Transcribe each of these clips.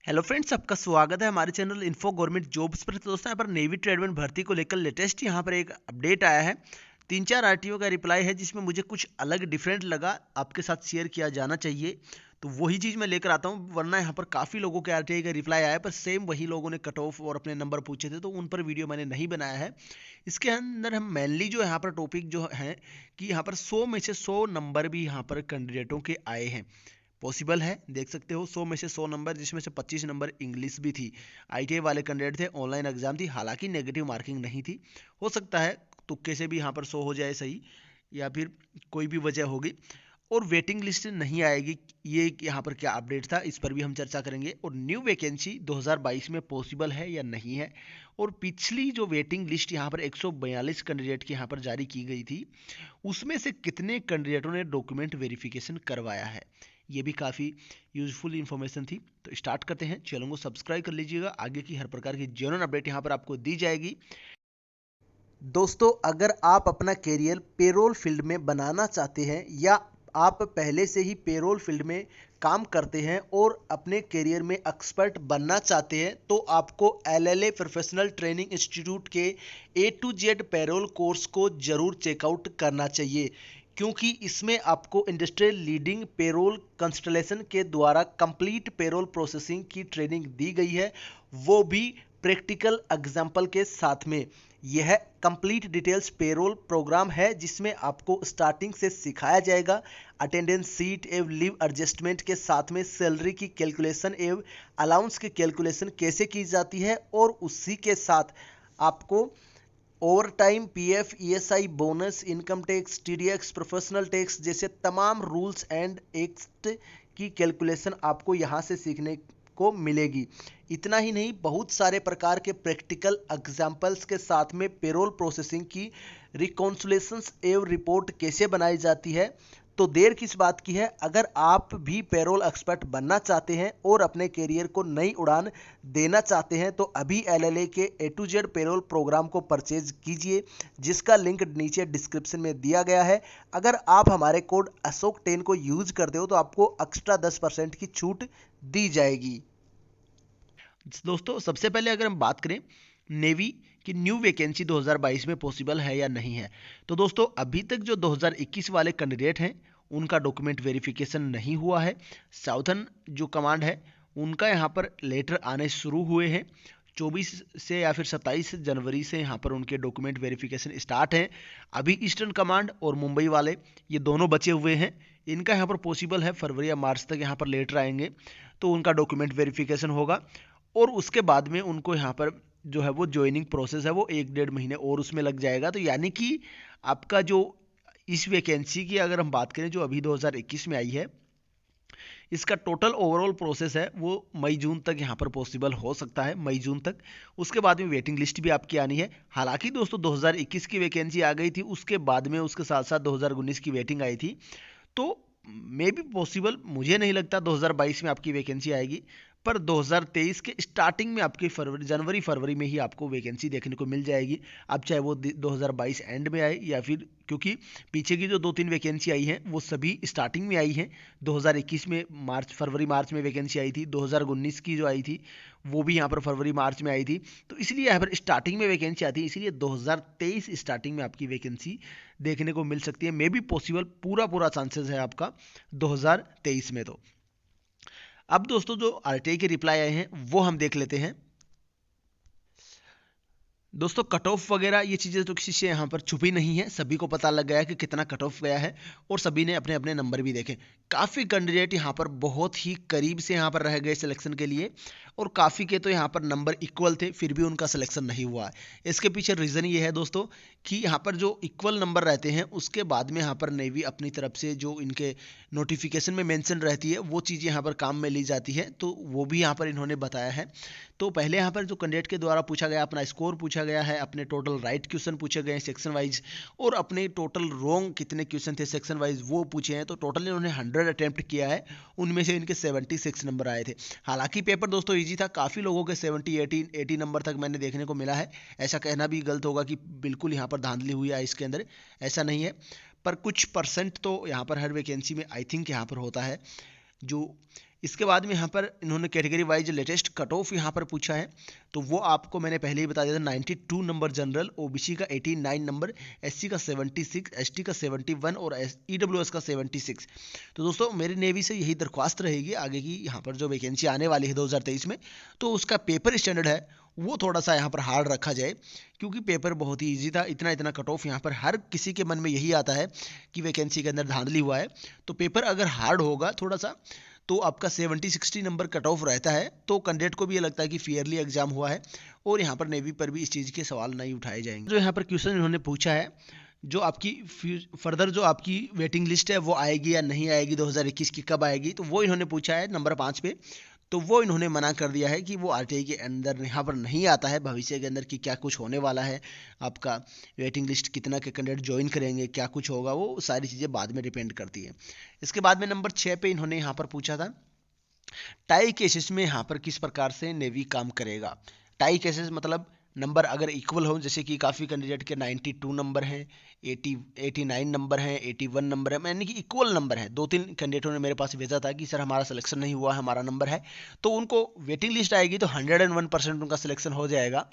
Hello friends, आपका स्वागत है हमारे चैनल इन्फो गवर्नमेंट जॉब्स पर। तो दोस्तों, यहाँ पर नेवी ट्रेडमैन भर्ती को लेकर लेटेस्ट यहाँ पर एक अपडेट आया है। 3-4 आरटीओ का रिप्लाई है जिसमें मुझे कुछ अलग डिफरेंट लगा, आपके साथ शेयर किया जाना चाहिए। तो वही चीज़ मैं लेकर आता हूँ, वरना यहाँ पर काफ़ी लोगों के आरटीआई का रिप्लाई आया है, पर सेम वही लोगों ने कट ऑफ और अपने नंबर पूछे थे, तो उन पर वीडियो मैंने नहीं बनाया है। इसके अंदर हम मेनली जो यहाँ पर टॉपिक जो है कि यहाँ पर 100 में से 100 नंबर भी यहाँ पर कैंडिडेटों के आए हैं। पॉसिबल है, देख सकते हो 100 में से 100 नंबर, जिसमें से 25 नंबर इंग्लिश भी थी। आईटीआई वाले कैंडिडेट थे, ऑनलाइन एग्जाम थी, हालांकि नेगेटिव मार्किंग नहीं थी। हो सकता है तुक्के से भी यहाँ पर 100 हो जाए सही, या फिर कोई भी वजह होगी। और वेटिंग लिस्ट नहीं आएगी, ये यहाँ पर क्या अपडेट था, इस पर भी हम चर्चा करेंगे। और न्यू वैकेंसी 2022 में पॉसिबल है या नहीं है। और पिछली जो वेटिंग लिस्ट यहाँ पर 142 कैंडिडेट की यहाँ पर जारी की गई थी, उसमें से कितने कैंडिडेटों ने डॉक्यूमेंट वेरिफिकेशन करवाया है, ये भी काफ़ी यूजफुल इन्फॉर्मेशन थी। तो स्टार्ट करते हैं, चैनल को सब्सक्राइब कर लीजिएगा, आगे की हर प्रकार की जेन्युइन अपडेट यहाँ पर आपको दी जाएगी। दोस्तों, अगर आप अपना कैरियर पेरोल फील्ड में बनाना चाहते हैं, या आप पहले से ही पेरोल फील्ड में काम करते हैं और अपने कैरियर में एक्सपर्ट बनना चाहते हैं, तो आपको एलएलए प्रोफेशनल ट्रेनिंग इंस्टीट्यूट के ए टू जेड पेरोल कोर्स को जरूर चेकआउट करना चाहिए, क्योंकि इसमें आपको इंडस्ट्रियल लीडिंग पेरोल कंस्टलेशन के द्वारा कंप्लीट पेरोल प्रोसेसिंग की ट्रेनिंग दी गई है, वो भी प्रैक्टिकल एग्जाम्पल के साथ में। यह कंप्लीट डिटेल्स पेरोल प्रोग्राम है, जिसमें आपको स्टार्टिंग से सिखाया जाएगा अटेंडेंस सीट एवं लीव एडजस्टमेंट के साथ में सैलरी की कैलकुलेशन एवं अलाउंस की कैलकुलेशन कैसे की जाती है, और उसी के साथ आपको overtime, PF, ESI, bonus, income tax, TDS, professional tax जैसे तमाम रूल्स एंड एक्ट की कैलकुलेशन आपको यहाँ से सीखने को मिलेगी। इतना ही नहीं, बहुत सारे प्रकार के प्रैक्टिकल एग्जाम्पल्स के साथ में पेरोल प्रोसेसिंग की रिकॉन्सुलेशंस एवं रिपोर्ट कैसे बनाई जाती है। तो देर किस बात की है, अगर आप भी पेरोल एक्सपर्ट बनना चाहते हैं और अपने कैरियर को नई उड़ान देना चाहते हैं, तो अभी एलएलए के ए टू जेड पेरोल प्रोग्राम को परचेज कीजिए, जिसका लिंक नीचे डिस्क्रिप्शन में दिया गया है। अगर आप हमारे कोड अशोक 10 को यूज करते हो, तो आपको एक्स्ट्रा 10% की छूट दी जाएगी। दोस्तों, सबसे पहले अगर हम बात करें नेवी की न्यू वैकेंसी 2022 में पॉसिबल है या नहीं है, तो दोस्तों अभी तक जो 2021 वाले कैंडिडेट हैं, उनका डॉक्यूमेंट वेरिफिकेशन नहीं हुआ है। साउथर्न जो कमांड है, उनका यहाँ पर लेटर आने शुरू हुए हैं। 24 से या फिर 27 जनवरी से यहाँ पर उनके डॉक्यूमेंट वेरिफिकेशन स्टार्ट हैं। अभी ईस्टर्न कमांड और मुंबई वाले, ये दोनों बचे हुए हैं। इनका यहाँ पर पॉसिबल है फरवरी या मार्च तक यहाँ पर लेटर आएंगे, तो उनका डॉक्यूमेंट वेरिफिकेशन होगा। और उसके बाद में उनको यहाँ पर जो है वो ज्वाइनिंग प्रोसेस है, वो 1-1.5 महीने और उसमें लग जाएगा। तो यानी कि आपका जो इस वैकेंसी की अगर हम बात करें, जो अभी 2021 में आई है, इसका टोटल ओवरऑल प्रोसेस है वो मई जून तक यहाँ पर पॉसिबल हो सकता है, मई जून तक। उसके बाद में वेटिंग लिस्ट भी आपकी आनी है। हालांकि दोस्तों 2021 की वैकेंसी आ गई थी, उसके बाद में उसके साथ साथ 2019 की वेटिंग आई थी, तो मे बी पॉसिबल, मुझे नहीं लगता 2022 में आपकी वैकेंसी आएगी, पर 2023 के स्टार्टिंग में आपकी जनवरी फरवरी में ही आपको वैकेंसी देखने को मिल जाएगी। अब चाहे वो 2022 एंड में आए, या फिर क्योंकि पीछे की जो 2-3 वैकेंसी आई हैं वो सभी स्टार्टिंग में आई हैं। 2021 में फरवरी मार्च में वैकेंसी आई थी, 2019 की जो आई थी वो भी यहाँ पर फरवरी मार्च में आई थी। तो इसलिए यहाँ पर स्टार्टिंग में वैकेंसी आती है, इसलिए 2023 स्टार्टिंग में आपकी वैकेंसी देखने को मिल सकती है। मे बी पॉसिबल, पूरा चांसेस है आपका 2023 में। तो अब दोस्तों जो आरटीआई के रिप्लाई आए हैं वो हम देख लेते हैं। दोस्तों, कट ऑफ वगैरह ये चीज़ें तो किसी से यहाँ पर छुपी नहीं है, सभी को पता लग गया है कि कितना कट ऑफ गया है, और सभी ने अपने अपने नंबर भी देखे। काफ़ी कैंडिडेट यहाँ पर बहुत ही करीब से यहाँ पर रह गए सिलेक्शन के लिए, और काफ़ी के तो यहाँ पर नंबर इक्वल थे, फिर भी उनका सिलेक्शन नहीं हुआ है। इसके पीछे रीज़न ये है दोस्तों कि यहाँ पर जो इक्वल नंबर रहते हैं, उसके बाद में यहाँ पर नेवी अपनी तरफ से जो इनके नोटिफिकेशन में मेंशन रहती है, वो चीज़ यहाँ पर काम में ली जाती है, तो वो भी यहाँ पर इन्होंने बताया है। तो पहले यहाँ पर जो कैंडिडेट के द्वारा पूछा गया, अपना स्कोर पूछा गया है, अपने टोटल राइट क्वेश्चन पूछे गए सेक्शन वाइज, और अपने टोटल रॉन्ग कितने क्वेश्चन थे सेक्शन वाइज वो पूछे हैं। तो टोटल इन्होंने 100 अटेम्प्ट किया है, उनमें से इनके 76 नंबर आए थे। हालांकि पेपर दोस्तों ईजी था, काफ़ी लोगों के 70-80 नंबर तक मैंने देखने को मिला है। ऐसा कहना भी गलत होगा कि बिल्कुल यहाँ पर धांधली हुई है इसके अंदर, ऐसा नहीं है। पर कुछ परसेंट तो यहाँ पर हर वैकेंसी में आई थिंक यहाँ पर होता है, जो इसके बाद में यहाँ पर इन्होंने category wise latest cut off यहाँ पर पूछा है, तो वो आपको मैंने पहले ही बता दिया था। 92 नंबर जनरल, ओबीसी का 89 नंबर, एससी का 76, एसटी का 71 और ईडब्ल्यूएस का 76। तो दोस्तों मेरी नेवी से यही दरख्वास्त रहेगी आगे की यहाँ पर जो वैकेंसी आने वाली है 2023 में, तो उसका पेपर स्टैंडर्ड है वो थोड़ा सा यहाँ पर हार्ड रखा जाए, क्योंकि पेपर बहुत ही इजी था। इतना इतना कट ऑफ यहाँ पर हर किसी के मन में यही आता है कि वैकेंसी के अंदर धांधली हुआ है, तो पेपर अगर हार्ड होगा थोड़ा सा तो आपका 70-60 नंबर कट ऑफ रहता है, तो कैंडिडेट को भी ये लगता है कि फेयरली एग्जाम हुआ है और यहाँ पर नेवी पर भी इस चीज़ के सवाल नहीं उठाए जाएंगे। जो यहाँ पर क्वेश्चन इन्होंने पूछा है, जो आपकी फर्दर जो आपकी वेटिंग लिस्ट है वो आएगी या नहीं आएगी 2021 की, कब आएगी, तो वो इन्होंने पूछा है नंबर 5 पे। तो वो इन्होंने मना कर दिया है कि वो आरटीआई के अंदर यहाँ पर नहीं आता है भविष्य के अंदर कि क्या कुछ होने वाला है, आपका वेटिंग लिस्ट कितना के कैंडिडेट ज्वाइन करेंगे, क्या कुछ होगा, वो सारी चीज़ें बाद में डिपेंड करती है। इसके बाद में नंबर 6 पे इन्होंने यहाँ पर पूछा था टाई केसेस में यहाँ पर किस प्रकार से नेवी काम करेगा। टाई केसेस मतलब नंबर अगर इक्वल हो, जैसे कि काफ़ी कैंडिडेट के 92 नंबर हैं, 89 नंबर हैं, 81 नंबर है, यानी कि इक्वल नंबर है। 2-3 कैंडिडेटों ने मेरे पास भेजा था कि सर हमारा सिलेक्शन नहीं हुआ, हमारा नंबर है, तो उनको वेटिंग लिस्ट आएगी तो 101% उनका सिलेक्शन हो जाएगा।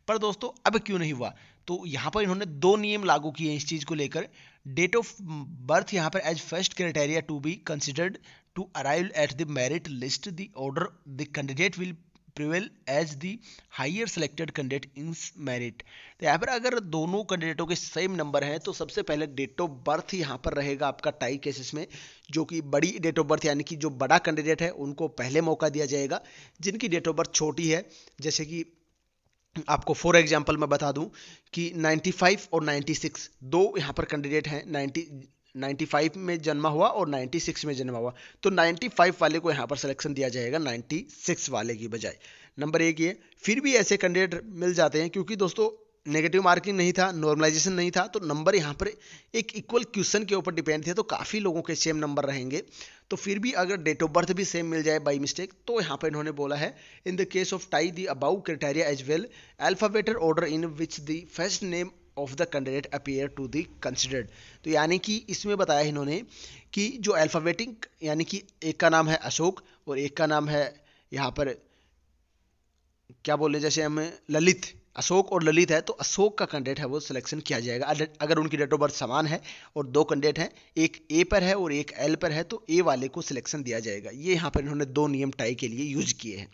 पर दोस्तों अब क्यों नहीं हुआ, तो यहाँ पर इन्होंने 2 नियम लागू किए इस चीज़ को लेकर। डेट ऑफ बर्थ यहाँ पर as first criteria to be considered to arrive at the merit list, the order the candidate will prevail as the higher selected candidate in merit. तो यहाँ पर अगर दोनों कैंडिडेटों के सेम नंबर हैं तो सबसे पहले डेट ऑफ बर्थ यहाँ पर रहेगा आपका टाई केसेस में, जो कि बड़ी डेट ऑफ बर्थ यानी कि जो बड़ा कैंडिडेट है उनको पहले मौका दिया जाएगा। जिनकी डेट ऑफ बर्थ छोटी है, जैसे कि आपको फॉर एग्जांपल मैं बता दूं कि 95 और 96 दो यहाँ पर कैंडिडेट हैं, 95 में जन्मा हुआ और 96 में जन्मा हुआ, तो 95 वाले को यहाँ पर सिलेक्शन दिया जाएगा 96 वाले की बजाय। नंबर 1 ये। फिर भी ऐसे कैंडिडेट मिल जाते हैं, क्योंकि दोस्तों नेगेटिव मार्किंग नहीं था, नॉर्मलाइजेशन नहीं था, तो नंबर यहाँ पर एक इक्वल क्वेश्चन के ऊपर डिपेंड थे, तो काफ़ी लोगों के सेम नंबर रहेंगे। तो फिर भी अगर डेट ऑफ बर्थ भी सेम मिल जाए बाई मिस्टेक, तो यहाँ पर इन्होंने बोला है in the case of tie the above criteria as well alphabetical order in which the first name of the candidate appear to be considered. तो यानी कि इसमें बताया इन्होंने कि जो अल्फाबेटिक यानी कि एक का नाम है अशोक और एक का नाम है यहाँ पर क्या बोले, जैसे हम ललित, अशोक और ललित है, तो अशोक का कैंडिडेट है वो सिलेक्शन किया जाएगा अगर उनकी डेट ऑफ बर्थ समान है और 2 कैंडिडेट हैं, एक ए पर है और एक एल पर है, तो ए वाले को सिलेक्शन दिया जाएगा। ये यहाँ पर इन्होंने 2 नियम टाई के लिए यूज किए हैं।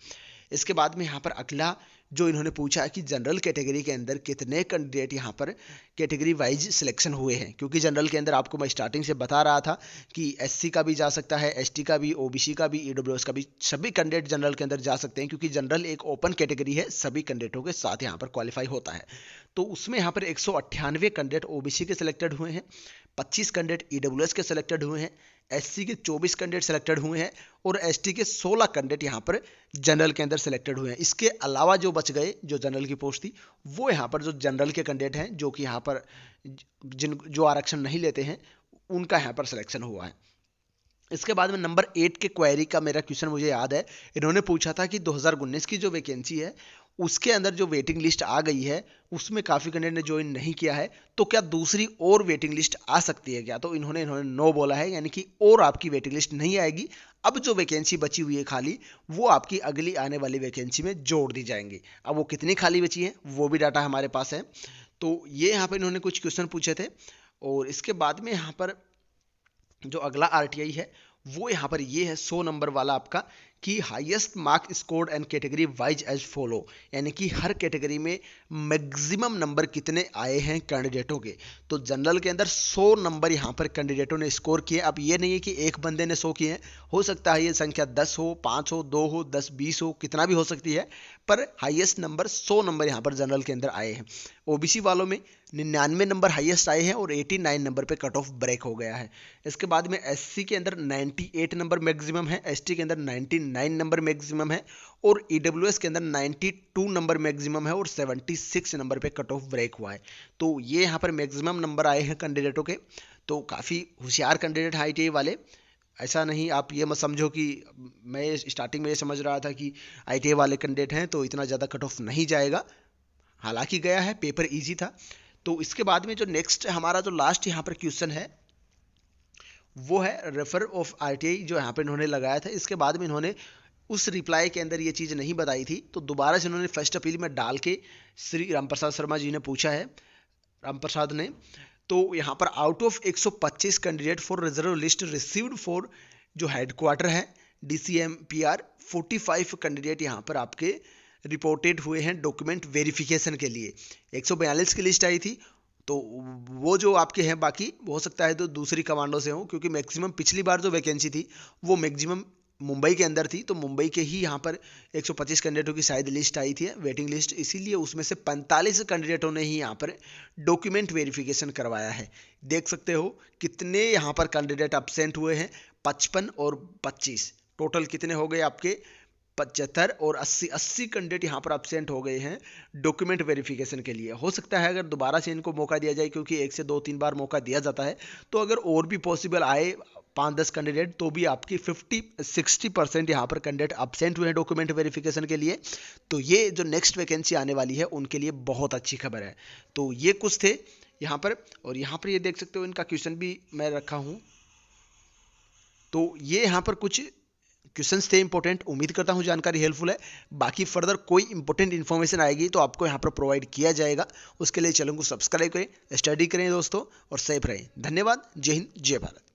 इसके बाद में यहाँ पर अगला जो इन्होंने पूछा कि जनरल कैटेगरी के अंदर कितने कैंडिडेट यहाँ पर कैटेगरी वाइज सिलेक्शन हुए हैं, क्योंकि जनरल के अंदर आपको मैं स्टार्टिंग से बता रहा था कि एससी का भी जा सकता है, एसटी का भी, ओबीसी का भी, ईडब्ल्यूएस का भी, सभी कैंडिडेट जनरल के अंदर जा सकते हैं, क्योंकि जनरल एक ओपन कैटेगरी है, सभी कैंडिडेटों के साथ यहाँ पर क्वालिफाई होता है। तो उसमें यहाँ पर 198 कैंडिडेट ओबीसी के सिलेक्टेड हुए हैं, 25 कैंडिडेट ईडब्ल्यूएस के सिलेक्टेड हुए हैं, एससी के 24 कैंडिडेट सिलेक्टेड हुए हैं और एसटी के 16 कैंडिडेट यहाँ पर जनरल के अंदर सिलेक्टेड हुए हैं। इसके अलावा जो बच गए, जो जनरल की पोस्ट थी, वो यहाँ पर जो जनरल के कैंडिडेट हैं, जो कि यहाँ पर जो आरक्षण नहीं लेते हैं, उनका यहाँ पर सिलेक्शन हुआ है। इसके बाद में नंबर 8 के क्वेरी का मेरा क्वेश्चन मुझे याद है, इन्होंने पूछा था कि 2019 की जो वैकेंसी है उसके अंदर जो वेटिंग लिस्ट आ गई है उसमें काफ़ी कैंडिडेट ने ज्वाइन नहीं किया है, तो क्या दूसरी और वेटिंग लिस्ट आ सकती है क्या? तो इन्होंने नो बोला है, यानी कि और आपकी वेटिंग लिस्ट नहीं आएगी। अब जो वैकेंसी बची हुई है खाली, वो आपकी अगली आने वाली वैकेंसी में जोड़ दी जाएंगी। अब वो कितनी खाली बची है वो भी डाटा हमारे पास है। तो ये यहाँ पर इन्होंने कुछ क्वेश्चन पूछे थे। और इसके बाद में यहाँ पर जो अगला आरटीआई है वो यहाँ पर ये है 100 नंबर वाला आपका, कि highest mark scored and category wise as follow, यानी कि हर कैटेगरी में मैक्सिमम नंबर कितने आए हैं कैंडिडेटों के। तो जनरल के अंदर 100 नंबर यहाँ पर कैंडिडेटों ने स्कोर किए। अब ये नहीं है कि एक बंदे ने 100 किए हैं, हो सकता है ये संख्या 10 हो, 5 हो, 2 हो, 10, 20 हो, कितना भी हो सकती है, पर हाईएस्ट नंबर 100 नंबर यहाँ पर जनरल के अंदर आए हैं। ओबीसी वालों में 99 नंबर हाईएस्ट आए हैं और 89 नंबर पे कट ऑफ ब्रेक हो गया है। इसके बाद में एससी के अंदर 98 नंबर मैक्सिमम है, एसटी के अंदर 99 नंबर मैक्सिमम है और ईडब्ल्यूएस के अंदर 92 नंबर मैक्सिमम है और 76 नंबर पे कट ऑफ ब्रेक हुआ है। तो ये यहाँ पर मैक्सिमम नंबर आए हैं कैंडिडेटों के। तो काफ़ी होशियार कैंडिडेट आईटीआई वाले, ऐसा नहीं आप ये मत समझो कि मैं स्टार्टिंग में ये समझ रहा था कि आईटीआई वाले कैंडिडेट हैं तो इतना ज़्यादा कट ऑफ नहीं जाएगा, हालांकि गया है, पेपर ईजी था। तो इसके बाद में जो नेक्स्ट हमारा जो लास्ट यहाँ पर क्वेश्चन है वो है रेफर ऑफ आरटीआई जो यहाँ पे इन्होंने लगाया था। इसके बाद में इन्होंने उस रिप्लाई के अंदर ये चीज़ नहीं बताई थी, तो दोबारा से इन्होंने फर्स्ट अपील में डाल के श्री रामप्रसाद शर्मा जी ने पूछा है, रामप्रसाद ने। तो यहाँ पर out of 125 candidate for reserve list received for जो हेडक्वार्टर है DCMPR, 45 कैंडिडेट यहाँ पर आपके रिपोर्टेड हुए हैं डॉक्यूमेंट वेरिफिकेशन के लिए। 142 की लिस्ट आई थी, तो वो जो आपके हैं बाकी हो सकता है तो दूसरी कमांडो से हो, क्योंकि मैक्सिमम पिछली बार जो वैकेंसी थी वो मैक्सिमम मुंबई के अंदर थी, तो मुंबई के ही यहाँ पर 125 कैंडिडेटों की शायद लिस्ट आई थी, वेटिंग लिस्ट, इसीलिए उसमें से 45 कैंडिडेटों ने ही यहाँ पर डॉक्यूमेंट वेरिफिकेशन करवाया है। देख सकते हो कितने यहाँ पर कैंडिडेट एब्सेंट हुए हैं, 55 और 25, टोटल कितने हो गए आपके 75 और 80 कैंडिडेट यहाँ पर एब्सेंट हो गए हैं डॉक्यूमेंट वेरिफिकेशन के लिए। हो सकता है अगर दोबारा से इनको मौका दिया जाए, क्योंकि 1 से 2-3 बार मौका दिया जाता है, तो अगर और भी पॉसिबल आए 5-10 कैंडिडेट, तो भी आपकी 50-60% यहाँ पर कैंडिडेट एब्सेंट हुए हैं डॉक्यूमेंट वेरिफिकेशन के लिए। तो ये जो नेक्स्ट वैकेंसी आने वाली है उनके लिए बहुत अच्छी खबर है। तो ये कुछ थे यहाँ पर, और यहाँ पर ये देख सकते हो इनका क्वेश्चन भी मैं रखा हूँ। तो ये यहाँ पर कुछ क्वेश्चंस थे इंपॉर्टेंट, उम्मीद करता हूँ जानकारी हेल्पफुल है। बाकी फर्दर कोई इंपॉर्टेंट इन्फॉर्मेशन आएगी तो आपको यहाँ पर प्रोवाइड किया जाएगा। उसके लिए चैनल को सब्सक्राइब करें, स्टडी करें दोस्तों, और सेफ रहें। धन्यवाद। जय हिंद, जय भारत।